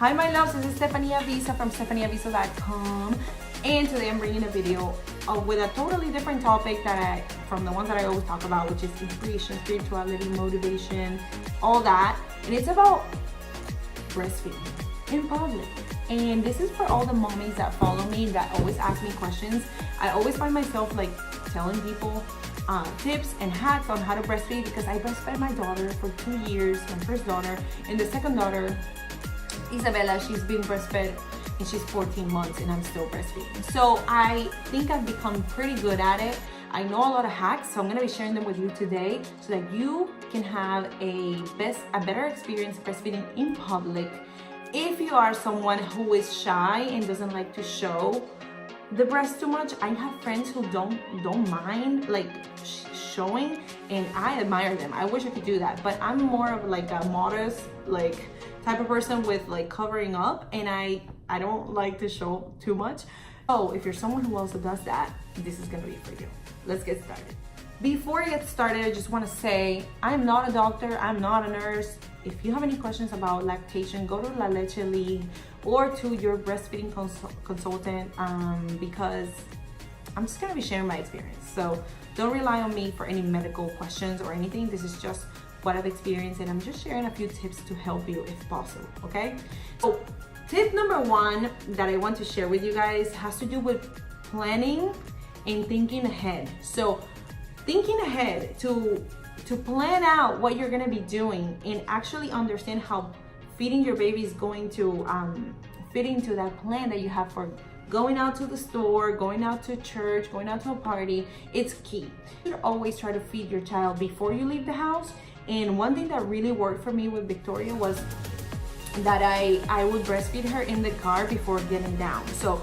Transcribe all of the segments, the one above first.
Hi my loves, this is Stephanie Avisa from stephanieavisa.com, and today I'm bringing a video with a totally different topic from the ones that I always talk about, which is inspiration, spirituality, motivation, all that. And it's about breastfeeding in public. And this is for all the mommies that follow me that always ask me questions. I always find myself like telling people tips and hacks on how to breastfeed, because I breastfed my daughter for 2 years, my first daughter, and the second daughter, Isabella, she's been breastfed and she's 14 months and I'm still breastfeeding. So I think I've become pretty good at it. I know a lot of hacks, so I'm gonna be sharing them with you today so that you can have a better experience breastfeeding in public. If you are someone who is shy and doesn't like to show the breast too much, I have friends who don't mind like showing, and I admire them. I wish I could do that, but I'm more of like a modest like type of person with like covering up, and I don't like to show too much. So if you're someone who also does that, this is gonna be for you. Let's get started. Before I get started, I just want to say I'm not a doctor, I'm not a nurse. If you have any questions about lactation, go to La Leche League or to your breastfeeding consultant, because I'm just gonna be sharing my experience. So don't rely on me for any medical questions or anything. This is just what I've experienced, and I'm just sharing a few tips to help you if possible, okay? So tip number one that I want to share with you guys has to do with planning and thinking ahead. So thinking ahead to plan out what you're gonna be doing and actually understand how feeding your baby is going to fit into that plan that you have for going out to the store, going out to church, going out to a party. It's key. You should always try to feed your child before you leave the house. And one thing that really worked for me with Victoria was that I would breastfeed her in the car before getting down. So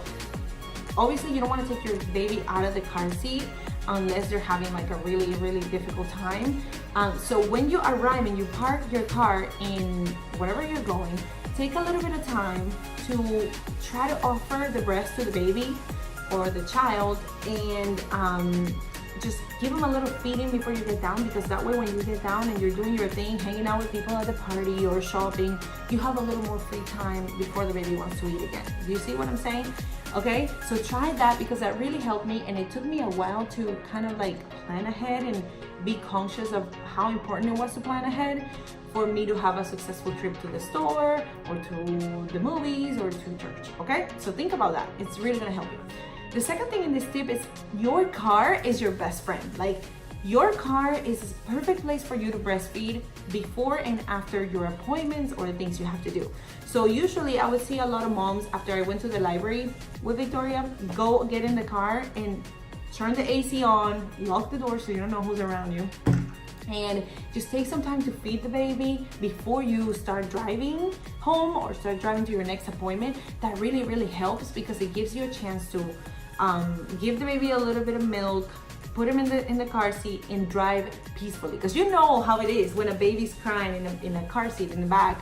obviously you don't want to take your baby out of the car seat unless they're having like a really difficult time. So when you arrive and you park your car in wherever you're going, take a little bit of time to try to offer the breast to the baby or the child, and just give them a little feeding before you get down, because that way when you get down and you're doing your thing, hanging out with people at the party or shopping, you have a little more free time before the baby wants to eat again. Do you see what I'm saying? Okay, so try that, because that really helped me, and it took me a while to kind of like plan ahead and be conscious of how important it was to plan ahead for me to have a successful trip to the store or to the movies or to church. Okay, so think about that. It's really gonna help you. The second thing in this tip is your car is your best friend. Like, your car is a perfect place for you to breastfeed before and after your appointments or the things you have to do. So usually I would see a lot of moms, after I went to the library with Victoria, go get in the car and turn the AC on, lock the door so you don't know who's around you, and just take some time to feed the baby before you start driving home or start driving to your next appointment. That really helps, because it gives you a chance to give the baby a little bit of milk, put him in the car seat, and drive peacefully. Because you know how it is when a baby's crying in a car seat in the back.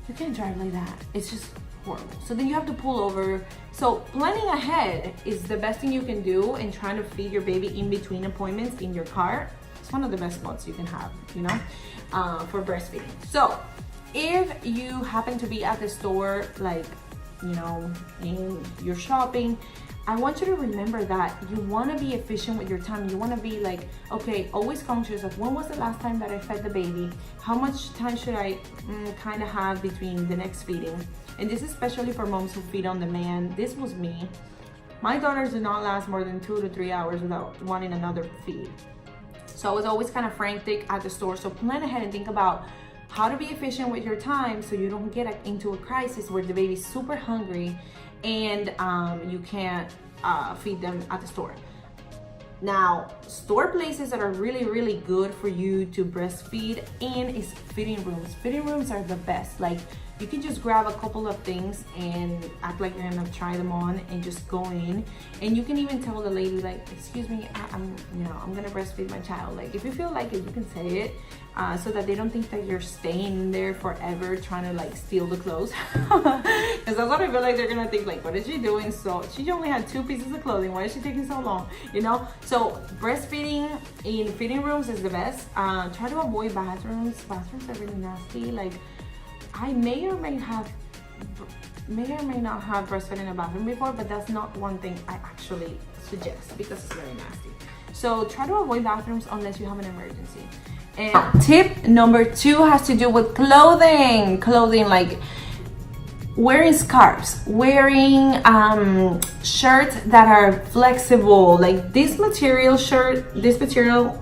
You can't drive like that. It's just horrible. So then you have to pull over. So planning ahead is the best thing you can do, and trying to feed your baby in between appointments in your car. It's one of the best spots you can have, you know, for breastfeeding. So if you happen to be at the store, like, you know, and you're shopping, I want you to remember that you want to be efficient with your time. You want to be like, okay, always conscious of when was the last time that I fed the baby? How much time should I kind of have between the next feeding? And this is especially for moms who feed on demand. This was me. My daughters do not last more than 2 to 3 hours without wanting another feed. So I was always kind of frantic at the store. So plan ahead and think about how to be efficient with your time so you don't get into a crisis where the baby's super hungry and you can't feed them at the store. Now, store places that are really good for you to breastfeed in is fitting rooms. Fitting rooms are the best. Like, you can just grab a couple of things and act like you're gonna try them on and just go in. And you can even tell the lady, like, excuse me, I'm gonna breastfeed my child. Like, if you feel like it, you can say it, so that they don't think that you're staying there forever trying to like steal the clothes. Because that's what I feel like they're gonna think, like, what is she doing? So she only had 2 pieces of clothing. Why is she taking so long? You know? So breastfeeding in fitting rooms is the best. Try to avoid bathrooms. Bathrooms are really nasty. Like, I may or may have may or may not have breastfed in a bathroom before, but that's not one thing I actually suggest because it's very nasty. So try to avoid bathrooms unless you have an emergency. And tip number 2 has to do with clothing. Clothing, like wearing scarves, wearing shirts that are flexible, like this material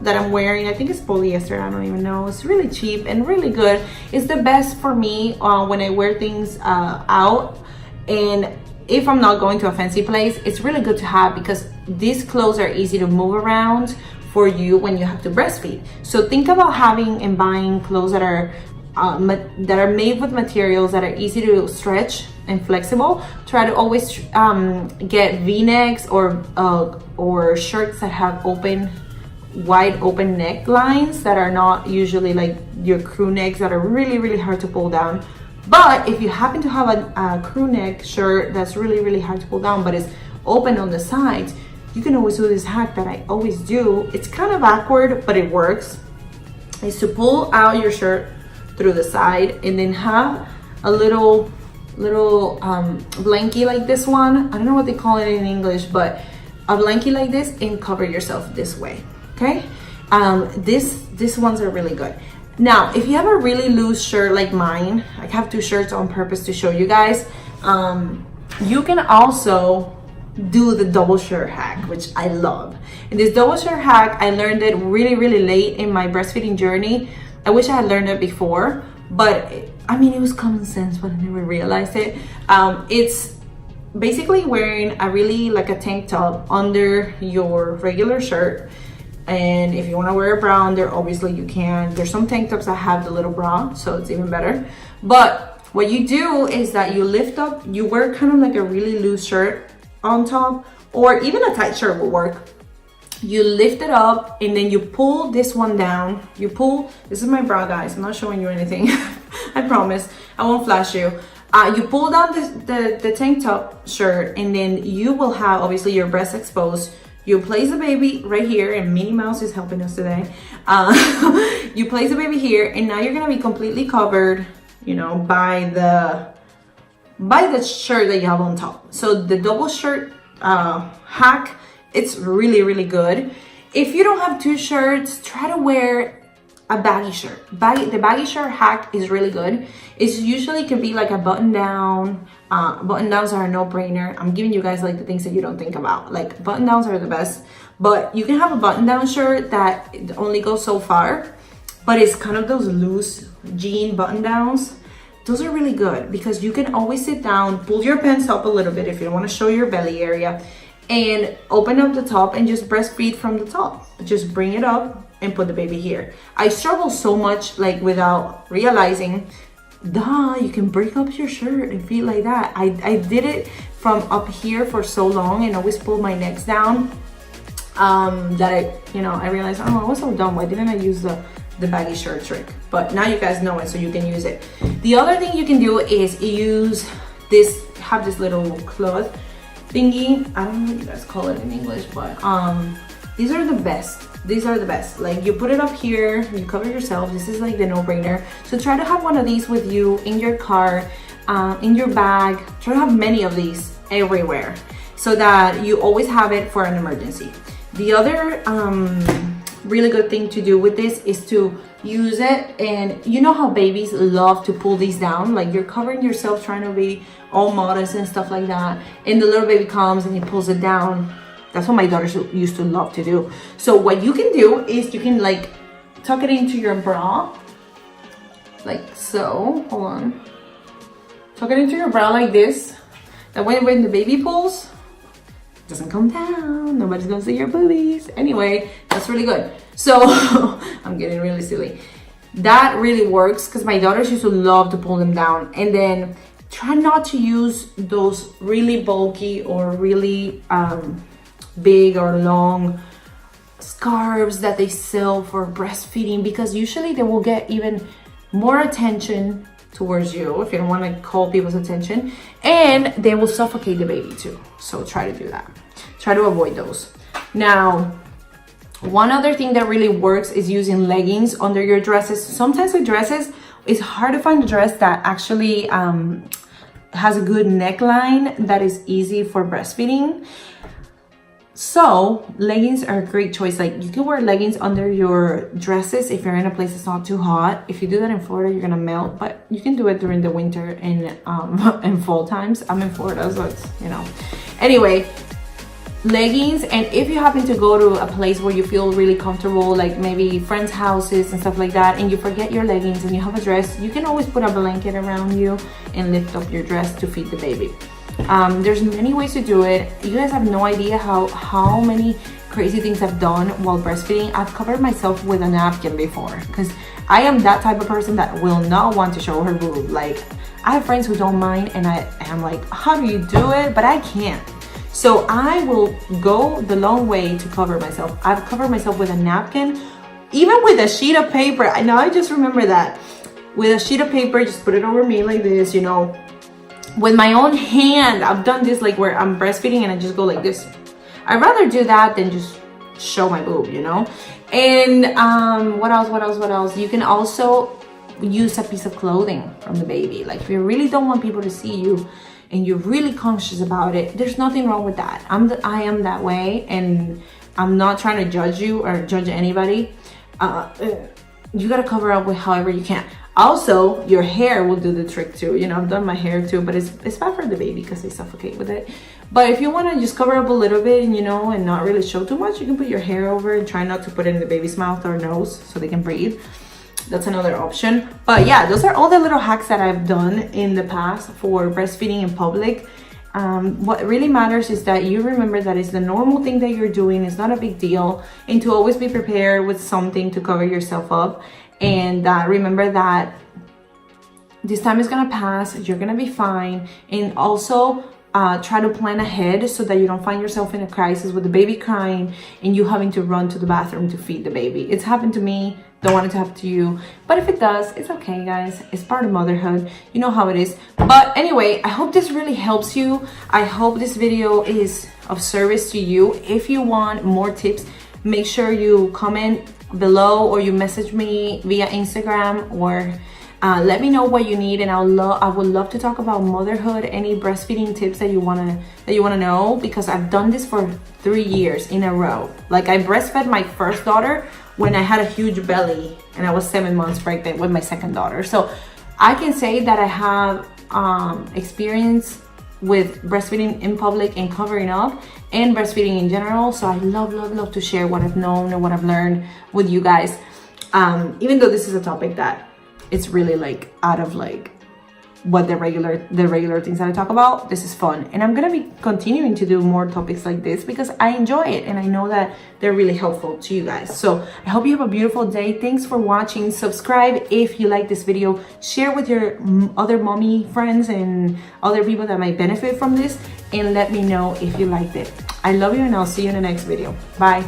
that I'm wearing. I think it's polyester, I don't even know. It's really cheap and really good. It's the best for me when I wear things out, and if I'm not going to a fancy place, it's really good to have because these clothes are easy to move around for you when you have to breastfeed. So think about having and buying clothes that are made with materials that are easy to stretch and flexible. Try to always get V-necks or shirts that have wide open necklines that are not usually like your crew necks that are really hard to pull down. But if you happen to have a crew neck shirt that's really hard to pull down but is open on the sides, you can always do this hack that I always do. It's kind of awkward, but it works. Is to pull out your shirt through the side and then have a little blankie like this one. I don't know what they call it in English, but a blankie like this, and cover yourself this way, okay? These ones are really good. Now, if you have a really loose shirt like mine, I have 2 shirts on purpose to show you guys. You can also do the double shirt hack, which I love. And this double shirt hack, I learned it really late in my breastfeeding journey. I wish I had learned it before, but I mean, it was common sense, but I never realized it. It's basically wearing like a tank top under your regular shirt. And if you want to wear a bra under, obviously you can. There's some tank tops that have the little bra, so it's even better. But what you do is that you lift up, you wear kind of like a really loose shirt on top, or even a tight shirt will work. You lift it up and then you pull this one down. This is my bra, guys. I'm not showing you anything. I promise. I won't flash you. You pull down the tank top shirt, and then you will have obviously your breast exposed. You place the baby right here, and Minnie Mouse is helping us today. You place the baby here, and now you're gonna be completely covered, you know, by the shirt that you have on top. So the double shirt hack, it's really good. If you don't have 2 shirts, try to wear a baggy shirt. The baggy shirt hack is really good. It's usually can be like a button down. Button downs are a no-brainer. I'm giving you guys like the things that you don't think about. Like button downs are the best, but you can have a button down shirt that only goes so far, but it's kind of those loose jean button downs. Those are really good because you can always sit down, pull your pants up a little bit if you don't want to show your belly area, and open up the top and just breastfeed from the top. Just bring it up and put the baby here. I struggle so much like without realizing, you can break up your shirt and feed like that. I did it from up here for so long and always pulled my necks down that I realized, oh, I was so dumb. Why didn't I use the baggy shirt trick? But now you guys know it, so you can use it. The other thing you can do is have this little cloth thingy. I don't know what you guys call it in English, but these are the best. These are the best. Like you put it up here, you cover yourself. This is like the no-brainer. So try to have one of these with you in your car, in your bag. Try to have many of these everywhere so that you always have it for an emergency. The other really good thing to do with this is to use it, and you know how babies love to pull these down, like you're covering yourself trying to be all modest and stuff like that, and the little baby comes and he pulls it down. That's what my daughters used to love to do. So what you can do is you can like tuck it into your bra like so. Hold on. Tuck it into your bra like this. That way when the baby pulls, it doesn't come down. Nobody's gonna see your boobies. Anyway, that's really good. So I'm getting really silly. That really works because my daughters used to love to pull them down. And then try not to use those really bulky or really big or long scarves that they sell for breastfeeding, because usually they will get even more attention towards you if you don't want to call people's attention, and they will suffocate the baby too. So try to do that. Try to avoid those. Now, one other thing that really works is using leggings under your dresses. Sometimes with dresses, it's hard to find a dress that actually has a good neckline that is easy for breastfeeding. So leggings are a great choice. Like, you can wear leggings under your dresses if you're in a place that's not too hot. If you do that in Florida, you're gonna melt, but you can do it during the winter and in fall times. I'm in Florida, so it's, you know. Anyway, leggings. And if you happen to go to a place where you feel really comfortable, like maybe friends' houses and stuff like that, and you forget your leggings and you have a dress, you can always put a blanket around you and lift up your dress to feed the baby. There's many ways to do it. You guys have no idea how many crazy things I've done while breastfeeding. I've covered myself with a napkin before, because I am that type of person that will not want to show her boob. Like, I have friends who don't mind, and I'm like, how do you do it? But I can't. So I will go the long way to cover myself. I've covered myself with a napkin, even with a sheet of paper. I just remember that. With a sheet of paper, just put it over me like this, you know, with my own hand. I've done this, like, where I'm breastfeeding and I just go like this. I'd rather do that than just show my boob, you know. And what else? You can also use a piece of clothing from the baby. Like, if you really don't want people to see you and you're really conscious about it, there's nothing wrong with that. I am that way, and I'm not trying to judge you or judge anybody. You gotta cover up with however you can. Also, your hair will do the trick too. You know, I've done my hair too, but it's bad for the baby because they suffocate with it. But if you want to just cover up a little bit, and, you know, and not really show too much, you can put your hair over and try not to put it in the baby's mouth or nose so they can breathe. That's another option. But yeah, those are all the little hacks that I've done in the past for breastfeeding in public. What really matters is that you remember that it's the normal thing that you're doing. It's not a big deal, and to always be prepared with something to cover yourself up. And remember that this time is gonna pass. You're gonna be fine. And also try to plan ahead so that you don't find yourself in a crisis with the baby crying and you having to run to the bathroom to feed the baby. It's happened to me. Don't want it to happen to you. But if it does, it's okay, guys. It's part of motherhood. You know how it is. But anyway, I hope this really helps you. I hope this video is of service to you. If you want more tips, make sure you comment below or you message me via Instagram, or let me know what you need, and I would love to talk about motherhood, any breastfeeding tips that you wanna know, because I've done this for 3 years in a row. Like, I breastfed my first daughter when I had a huge belly, and I was 7 months pregnant with my second daughter. So I can say that I have experience with breastfeeding in public and covering up, and breastfeeding in general. So I love to share what I've known and what I've learned with you guys, even though this is a topic that it's really like out of like what the regular things that I talk about. This is fun, and I'm gonna be continuing to do more topics like this because I enjoy it, and I know that they're really helpful to you guys. So I hope you have a beautiful day. Thanks for watching. Subscribe if you like this video. Share with your other mommy friends and other people that might benefit from this, and let me know if you liked it. I love you, and I'll see you in the next video. Bye.